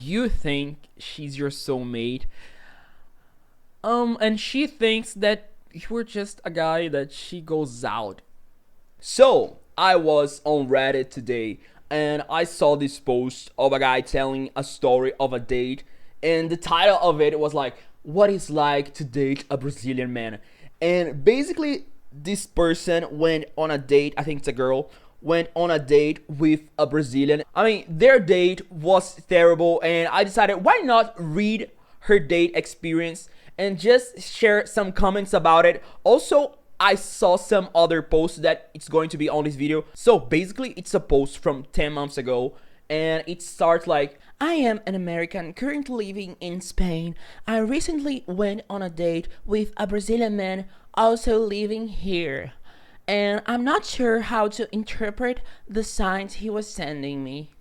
You think she's your soulmate, and she thinks that you're just a guy that she goes out. So, I was on Reddit today and I saw this post of a guy telling a story of a date, and the title of it was like, "What it's like to date a Brazilian man." And basically, this person went on a date, I think it's a girl, went on a date with a Brazilian. I mean, their date was terrible, and I decided why not read her date experience and just share some comments about it. Also, I saw some other posts that it's going to be on this video. So basically, it's a post from 10 months ago, and it starts like, "I am an American currently living in Spain. I recently went on a date with a Brazilian man also living here. And I'm not sure how to interpret the signs he was sending me."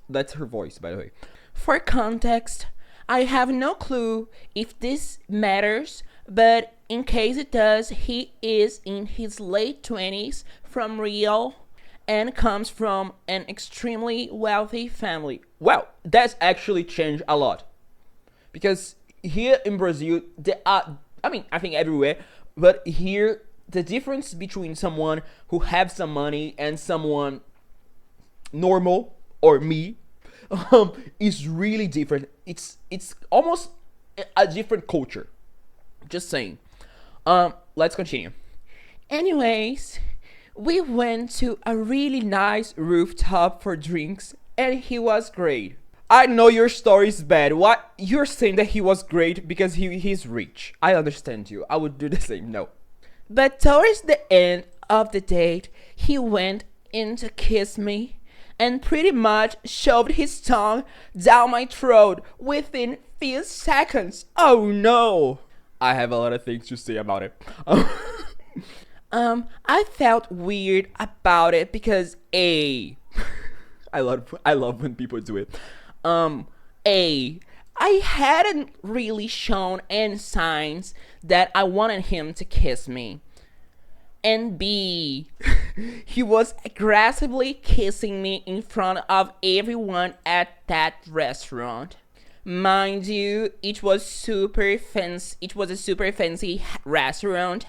That's her voice, by the way. "For context, I have no clue if this matters, but in case it does, he is in his late 20s, from Rio, and comes from an extremely wealthy family." Well, that's actually changed a lot. Because here in Brazil, there are, I mean, I think everywhere, but here, the difference between someone who have some money and someone normal or me is really different. It's almost a different culture. Just saying. Let's continue. "Anyways, we went to a really nice rooftop for drinks, and he was great." I know your story is bad. What you're saying that he was great because he's rich. I understand you. I would do the same. No. "But towards the end of the date, he went in to kiss me and pretty much shoved his tongue down my throat within few seconds." Oh no. I have a lot of things to say about it. I felt weird about it because I love when people do it. A I hadn't really shown any signs that I wanted him to kiss me. And B, he was aggressively kissing me in front of everyone at that restaurant. Mind you, it was super fancy. It was a super fancy restaurant,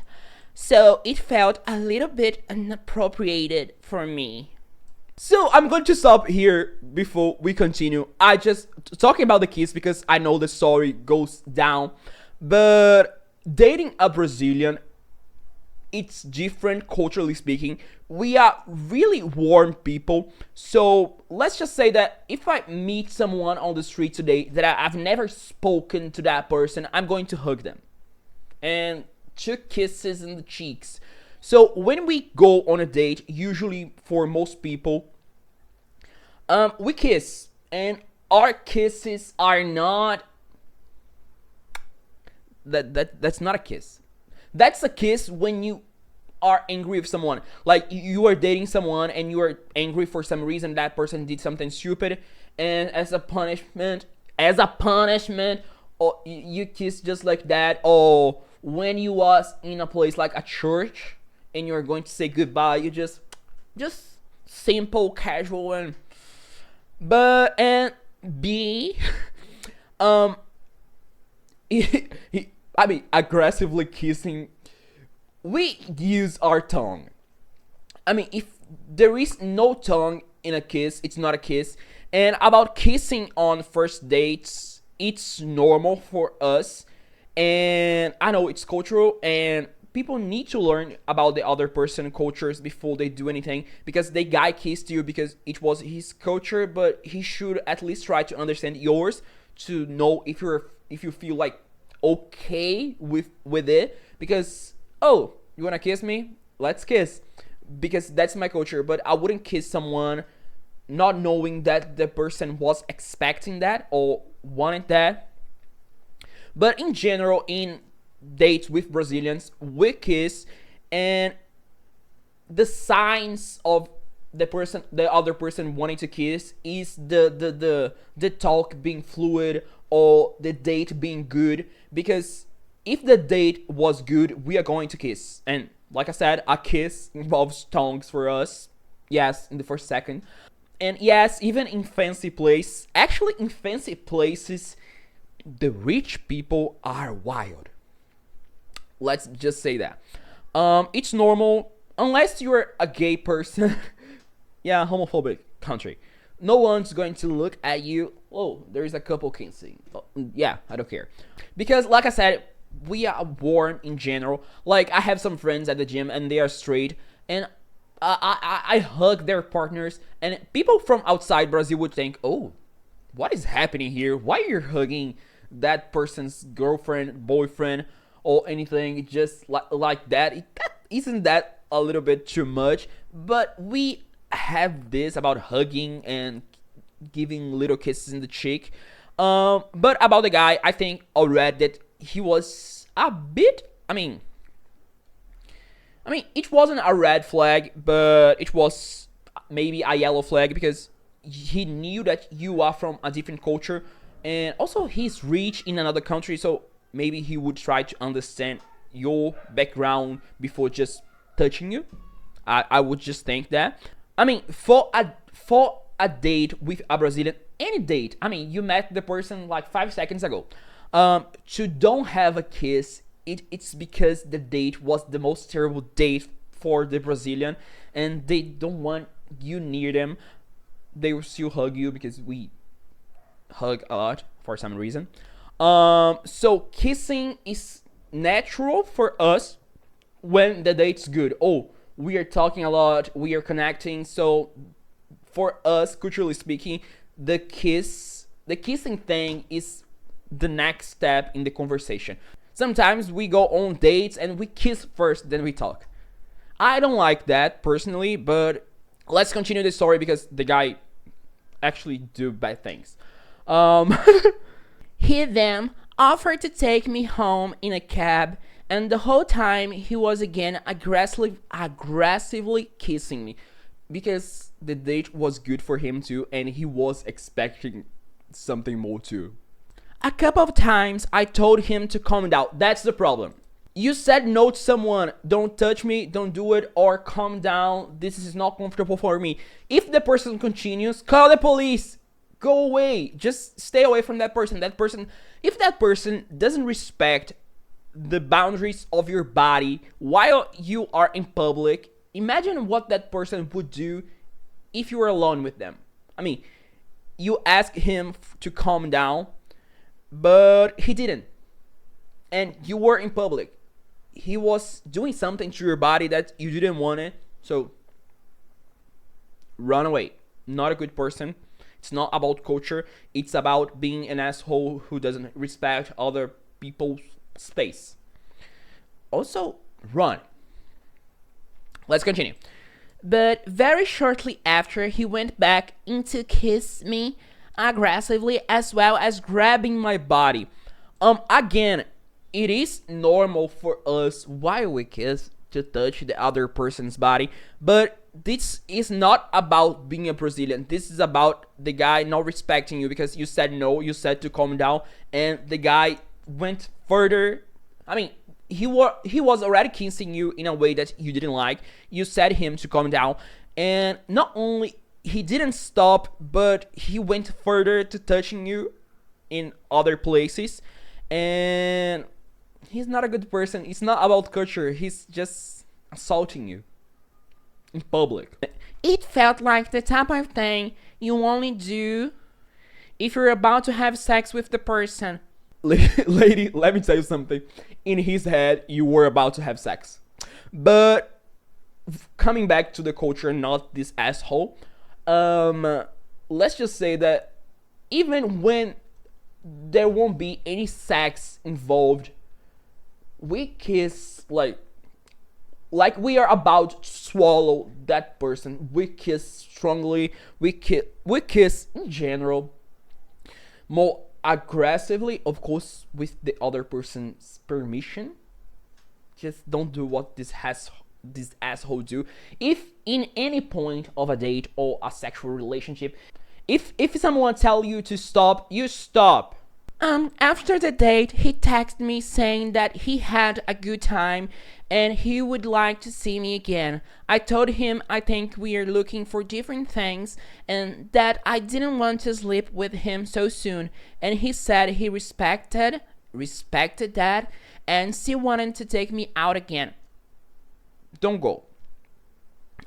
so it felt a little bit inappropriate for me. So I'm going to stop here before we continue. I just talking about the kiss because I know the story goes down, but dating a Brazilian, it's different culturally speaking. We are really warm people. So let's just say that if I meet someone on the street today that I've never spoken to that person, I'm going to hug them and 2 kisses in the cheeks. So when we go on a date, usually for most people, we kiss, and our kisses are not that's not a kiss. That's a kiss when you are angry with someone. Like you are dating someone and you are angry for some reason that person did something stupid, and as a punishment, or you kiss just like that. Or when you was in a place like a church and you're going to say goodbye, you just simple, casual, and B, um, I mean, aggressively kissing. We use our tongue. I mean, if there is no tongue in a kiss, it's not a kiss. And about kissing on first dates, it's normal for us. And I know it's cultural, and people need to learn about the other person cultures before they do anything, because the guy kissed you because it was his culture, but he should at least try to understand yours to know if you feel like okay with it. Because, oh, you want to kiss me, let's kiss, because that's my culture. But I wouldn't kiss someone not knowing that the person was expecting that or wanted that. But in general, in dates with Brazilians, we kiss, and the signs of the other person wanting to kiss is the talk being fluid or the date being good. Because if the date was good, we are going to kiss. And like I said, a kiss involves tongues for us. Yes, in the first second. And yes, even in fancy places, actually in fancy places, the rich people are wild. Let's just say that. It's normal unless you're a gay person. Yeah, homophobic country. No one's going to look at you. Oh, there is a couple kissing. Oh, yeah, I don't care. Because, like I said, we are warm in general. Like, I have some friends at the gym and they are straight, and I hug their partners, and people from outside Brazil would think, oh, what is happening here? Why are you hugging that person's girlfriend, boyfriend, or anything just like that? Isn't that a little bit too much? But we have this about hugging and giving little kisses in the cheek. But about the guy, I think already that he was a bit. It wasn't a red flag, but it was maybe a yellow flag because he knew that you are from a different culture, and also he's rich in another country, so maybe he would try to understand your background before just touching you. I would just think that. For a date with a Brazilian, any date. You met the person like 5 seconds ago. To don't have a kiss, it's because the date was the most terrible date for the Brazilian, and they don't want you near them. They will still hug you because we hug a lot for some reason. So kissing is natural for us when the date's good. Oh, we are talking a lot, we are connecting. So for us, culturally speaking, the kissing thing is the next step in the conversation. Sometimes we go on dates and we kiss first, then we talk. I don't like that personally, but let's continue the story because the guy actually do bad things. Um, he then offered to take me home in a cab, and the whole time he was again aggressively kissing me because the date was good for him too, and he was expecting something more too. A couple of times I told him to calm down. That's the problem. You said no to someone, don't touch me, don't do it, or calm down, this is not comfortable for me. If the person continues, call the police. Go away. Just stay away from that person. If that person doesn't respect the boundaries of your body while you are in public, imagine what that person would do if you were alone with them. You ask him to calm down, but he didn't. And you were in public. He was doing something to your body that you didn't want it. So run away. Not a good person. It's not about culture. It's about being an asshole who doesn't respect other people's space. Also, run. Let's continue. But very shortly after, he went back in to kiss me aggressively as well as grabbing my body. Again, it is normal for us while we kiss to touch the other person's body, but this is not about being a Brazilian. This is about the guy not respecting you because you said no, you said to calm down, and the guy went further. He was already kissing you in a way that you didn't like. You said him to calm down, and not only he didn't stop, but he went further to touching you in other places, and he's not a good person. It's not about culture. He's just assaulting you in public. It felt like the type of thing you only do if you're about to have sex with the person. Lady, let me tell you something. In his head, you were about to have sex. But coming back to the culture, not this asshole, let's just say that even when there won't be any sex involved, we kiss like we are about to swallow that person. We kiss strongly. We kiss in general more aggressively, of course, with the other person's permission. Just don't do what this asshole do. If in any point of a date or a sexual relationship, if someone tell you to stop, you stop. After the date, he texted me saying that he had a good time and he would like to see me again. I told him I think we are looking for different things and that I didn't want to sleep with him so soon. And he said he respected that and still wanted to take me out again. Don't go.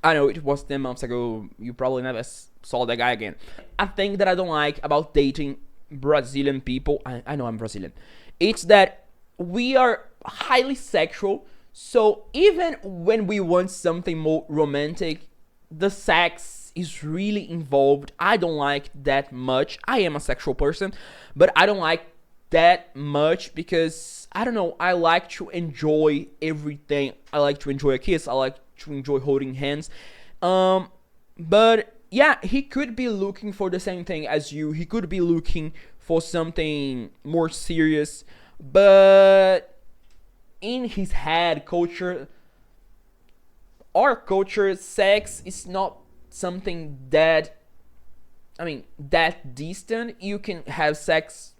I know it was 10 months ago. You probably never saw that guy again. A thing that I don't like about dating Brazilian people, I know I'm Brazilian, it's that we are highly sexual. So even when we want something more romantic, the sex is really involved. I don't like that much. I am a sexual person, but I don't like that much because I don't know. I like to enjoy everything. I like to enjoy a kiss. I like to enjoy holding hands. But yeah, he could be looking for the same thing as you. He could be looking for something more serious, but in his head, our culture, sex is not something that, I mean, that distant. You can have sex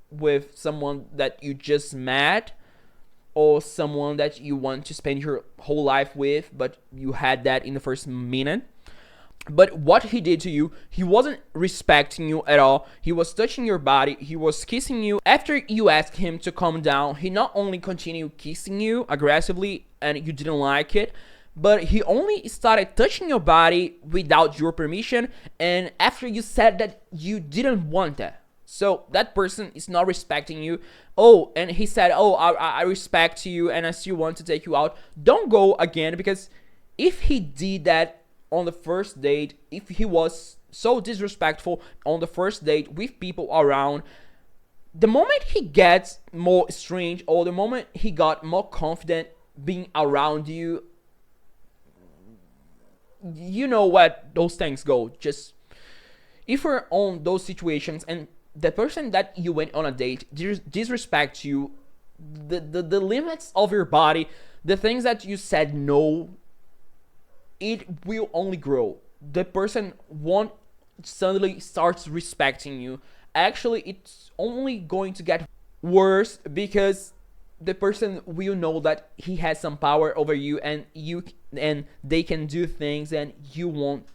with someone that you just met or someone that you want to spend your whole life with, but you had that in the first minute. But what he did to you, he wasn't respecting you at all. He was touching your body, he was kissing you. After you asked him to calm down, he not only continued kissing you aggressively and you didn't like it, but he only started touching your body without your permission, and after you said that you didn't want that. So that person is not respecting you. Oh, and he said, oh, I respect you and I still want to take you out. Don't go again, because if he did that on the first date, if he was so disrespectful on the first date with people around, the moment he gets more strange or the moment he got more confident being around you, you know what those things go. Just if we're on those situations and the person that you went on a date disrespects you, the limits of your body, the things that you said no, it will only grow. The person won't suddenly starts respecting you. Actually, it's only going to get worse because the person will know that he has some power over you, and they can do things and you won't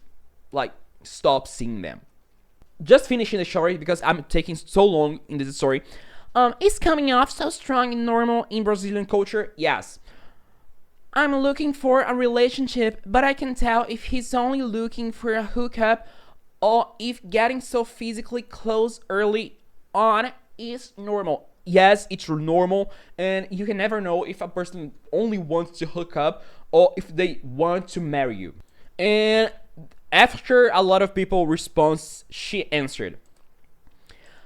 like stop seeing them. Just finishing the story because I'm taking so long in this story. Is coming off so strong and normal in Brazilian culture? Yes. I'm looking for a relationship, but I can tell if he's only looking for a hookup or if getting so physically close early on is normal. Yes, it's normal, and you can never know if a person only wants to hook up or if they want to marry you. And after a lot of people response, she answered,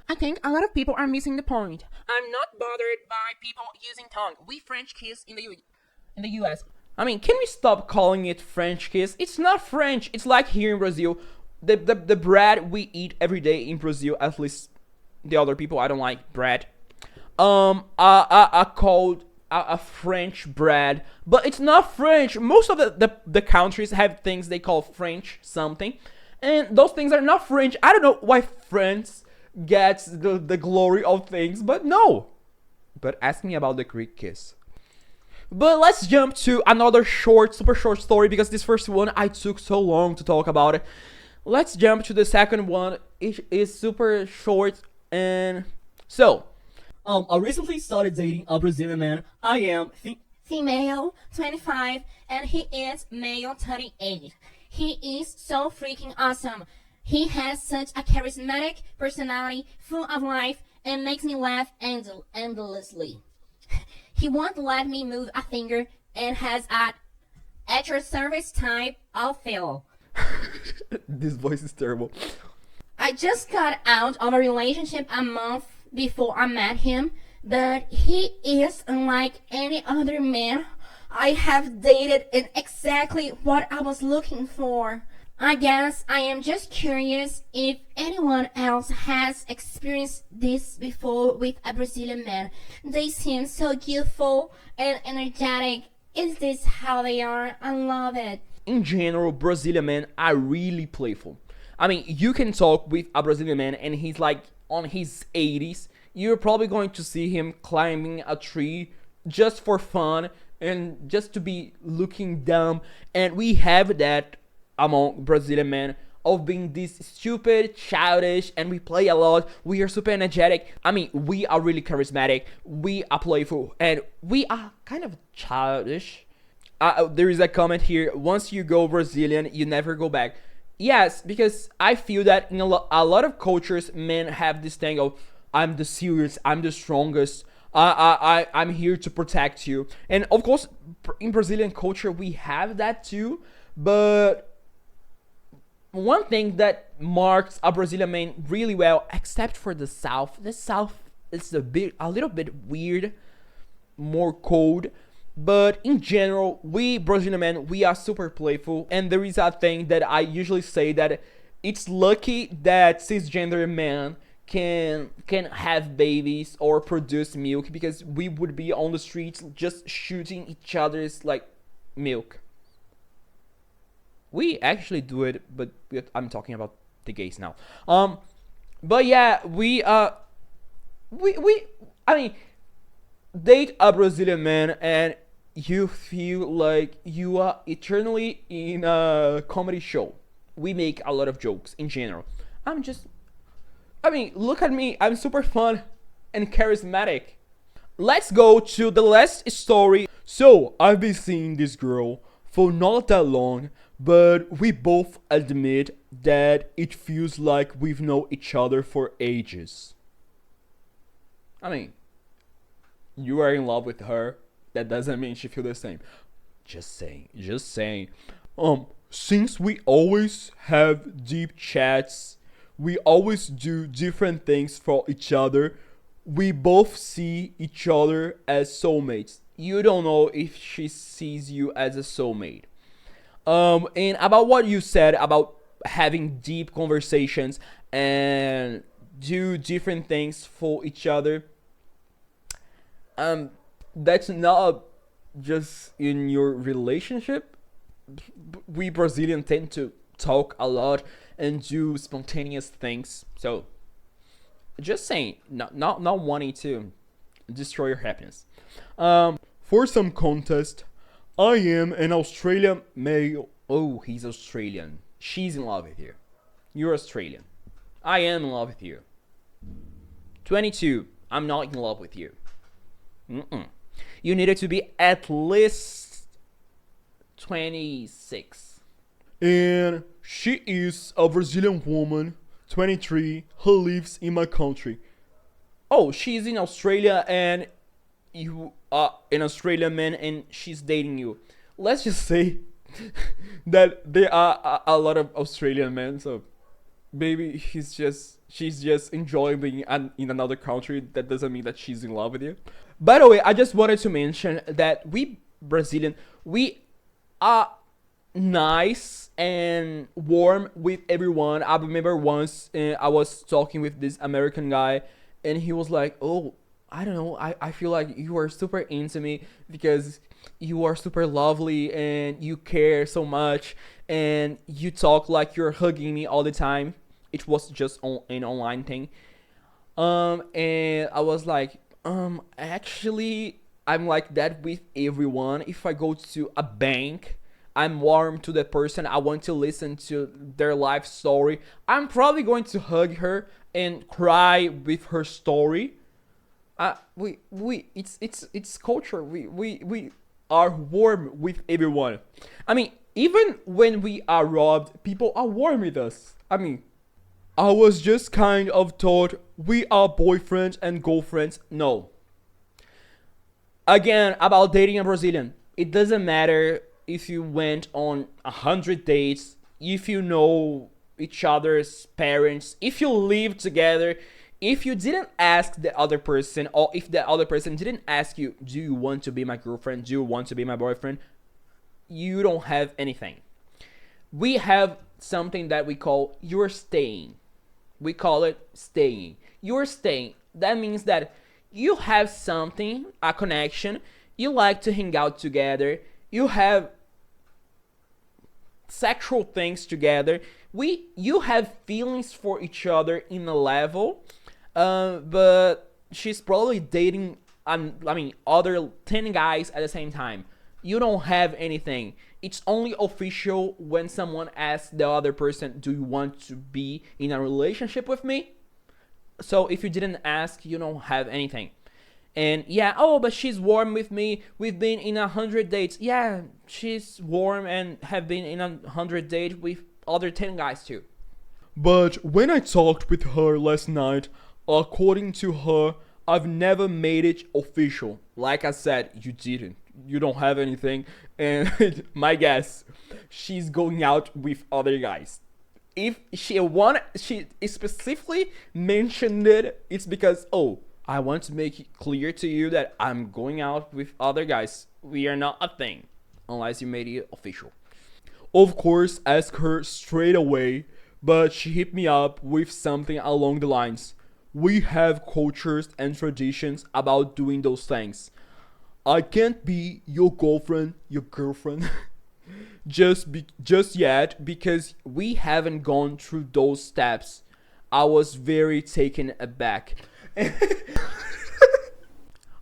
I think a lot of people are missing the point. I'm not bothered by people using tongue. We French kiss in the US. I mean, can we stop calling it French kiss? It's not French. It's like here in Brazil. The bread we eat every day in Brazil, at least the other people, I don't like bread. Are called a French bread, but it's not French. Most of the countries have things they call French something, and those things are not French. I don't know why France gets the glory of things, but no. But ask me about the Greek kiss. But let's jump to another super short story because this first one I took so long to talk about it. Let's jump to the second one. It is super short, and so I recently started dating a Brazilian man. I am Female, 25, and he is male, 38. He is so freaking awesome. He has such a charismatic personality, full of life, and makes me laugh endlessly. He won't let me move a finger and has a at your service type of feel. This voice is terrible. I just got out of a relationship a month before I met him, but he is unlike any other man I have dated and exactly what I was looking for. I guess I am just curious if anyone else has experienced this before with a Brazilian man. They seem so youthful and energetic. Is this how they are? I love it. In general, Brazilian men are really playful. I mean, you can talk with a Brazilian man and he's like on his 80s. you're probably going to see him climbing a tree just for fun and just to be looking dumb. And we have that among Brazilian men of being this stupid, childish, and we play a lot. We are super energetic. I mean, we are really charismatic. We are playful, and we are kind of childish. There is a comment here. Once you go Brazilian, you never go back. Yes, because I feel that in a lot of cultures, men have this thing of I'm the serious, I'm the strongest. I'm here to protect you. And of course, in Brazilian culture, we have that too. But one thing that marks a Brazilian man really well, except for the South is a little bit weird, more cold. But in general, we Brazilian men, we are super playful. And there is a thing that I usually say that it's lucky that cisgender men can have babies or produce milk, because we would be on the streets just shooting each other's like milk. We actually do it, but I'm talking about the gays now. But yeah, we I mean, date a Brazilian man and you feel like you are eternally in a comedy show. We make a lot of jokes in general. I'm just, I mean, look at me. I'm super fun and charismatic. Let's go to the last story. So, I've been seeing this girl for not that long, but we both admit that it feels like we've known each other for ages. I mean, you are in love with her. That doesn't mean she feels the same. Just saying, just saying. Since we always have deep chats, we always do different things for each other, we both see each other as soulmates. You don't know if she sees you as a soulmate. And about what you said about having deep conversations and do different things for each other, that's not just in your relationship. We Brazilians tend to talk a lot and do spontaneous things. So, just saying, not wanting to destroy your happiness. For some context, I am an Australian male. Oh, he's Australian. She's in love with you. You're Australian. I am in love with you. 22. I'm not in love with you. Mm-mm. You needed to be at least 26. And she is a Brazilian woman, 23, who lives in my country. Oh, she's in Australia and you are an Australian man and she's dating you. Let's just say that there are a lot of Australian men, so maybe she's just enjoying being in another country. That doesn't mean that she's in love with you. By the way, I just wanted to mention that we Brazilian, we are nice and warm with everyone. I remember once I was talking with this American guy and he was like, oh, I don't know, I feel like you are super into me because you are super lovely and you care so much and you talk like you're hugging me all the time. It was just an online thing. And I was like, actually, I'm like that with everyone. If I go to a bank, I'm warm to that person. I want to listen to their life story. I'm probably going to hug her and cry with her story. It's culture. We are warm with everyone. I mean, even when we are robbed, people are warm with us. I mean, I was just kind of taught we are boyfriends and girlfriends. No. Again, about dating a Brazilian, it doesn't matter if you went on 100 dates, if you know each other's parents, if you live together, if you didn't ask the other person, or if the other person didn't ask you, do you want to be my girlfriend? Do you want to be my boyfriend? You don't have anything. We have something that we call you're staying. We call it staying. You're staying. That means that you have something, a connection. You like to hang out together. You have sexual things together. You have feelings for each other in a level, but she's probably dating other 10 guys at the same time. You don't have anything. It's only official when someone asks the other person, do you want to be in a relationship with me? So if you didn't ask, you don't have anything. And yeah, oh, but she's warm with me. We've been in 100 dates. Yeah, she's warm and have been in 100 dates with other 10 guys too. But when I talked with her last night, according to her, I've never made it official. Like I said, you didn't. You don't have anything. And my guess, she's going out with other guys. If she specifically mentioned it, it's because, oh, I want to make it clear to you that I'm going out with other guys. We are not a thing unless you made it official. Of course, ask her straight away, but she hit me up with something along the lines, we have cultures and traditions about doing those things. I can't be your girlfriend, just yet because we haven't gone through those steps. I was very taken aback.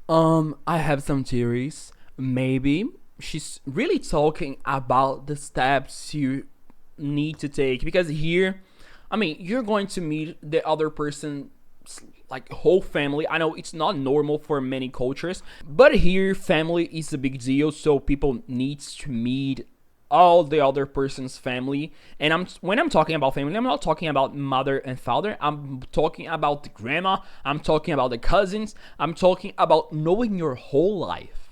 I have some theories. Maybe she's really talking about the steps you need to take because here, you're going to meet the other person like whole family. I know it's not normal for many cultures, but here family is a big deal, so people needs to meet all the other person's family. And when I'm talking about family, I'm not talking about mother and father. I'm talking about the grandma. I'm talking about the cousins. I'm talking about knowing your whole life.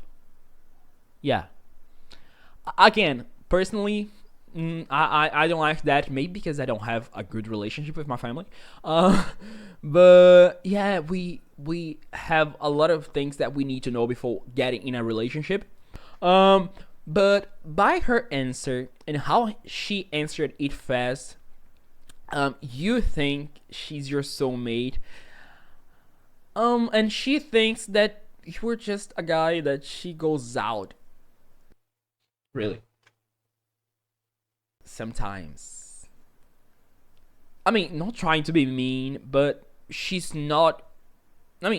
Yeah. Again, personally, I don't like that. Maybe because I don't have a good relationship with my family. But yeah, we have a lot of things that we need to know before getting in a relationship. But by her answer and how she answered it fast, you think she's your soulmate. And she thinks that you're just a guy that she goes out. Really? Sometimes. Not trying to be mean, but she's not.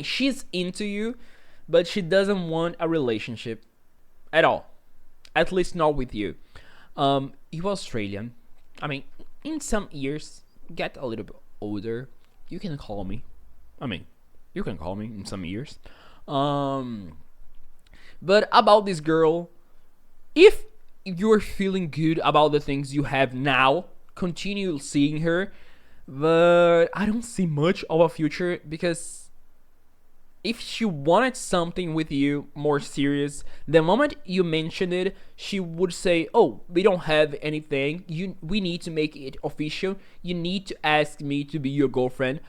She's into you, but she doesn't want a relationship at all. At least not with you. You Australian. In some years, get a little bit older. You can call me. You can call me in some years. But about this girl, if you're feeling good about the things you have now, continue seeing her. But I don't see much of a future because if she wanted something with you more serious, the moment you mentioned it, she would say, "Oh, we don't have anything. We need to make it official. You need to ask me to be your girlfriend."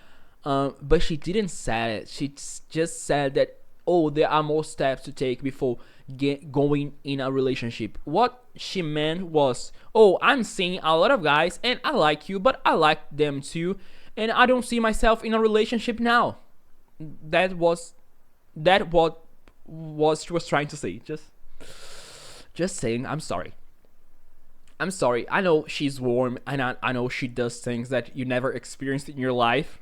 But she didn't say it. She just said that, "Oh, there are more steps to take before going in a relationship." What she meant was, "Oh, I'm seeing a lot of guys, and I like you, but I like them too, and I don't see myself in a relationship now." That what she was trying to say. Just saying. I'm sorry. I know she's warm, and I know she does things that you never experienced in your life,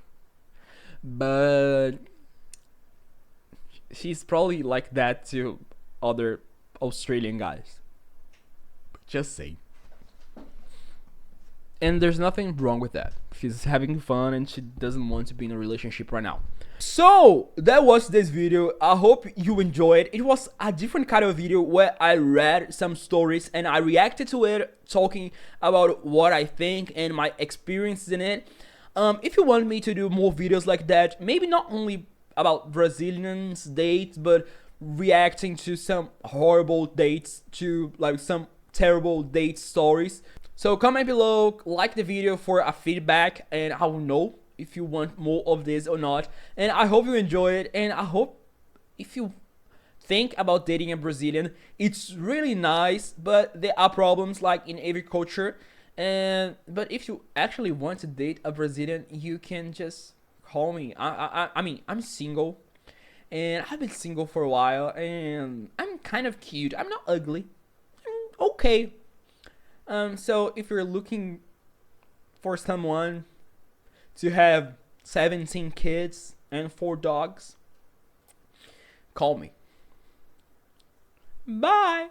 but she's probably like that to other Australian guys. Just saying. And there's nothing wrong with that. She's having fun and she doesn't want to be in a relationship right now. So that was this video. I hope you enjoyed. It was a different kind of video where I read some stories and I reacted to it, talking about what I think and my experiences in it. If you want me to do more videos like that, maybe not only about Brazilians dates, but reacting to some horrible dates, to like some terrible date stories. So comment below, like the video for a feedback, and I will know if you want more of this or not. And I hope you enjoy it, and I hope if you think about dating a Brazilian, it's really nice, but there are problems like in every culture. But if you actually want to date a Brazilian, you can just call me. I'm single, and I've been single for a while, and I'm kind of cute. I'm not ugly. I'm okay. So if you're looking for someone to have 17 kids and 4 dogs, Call me. Bye.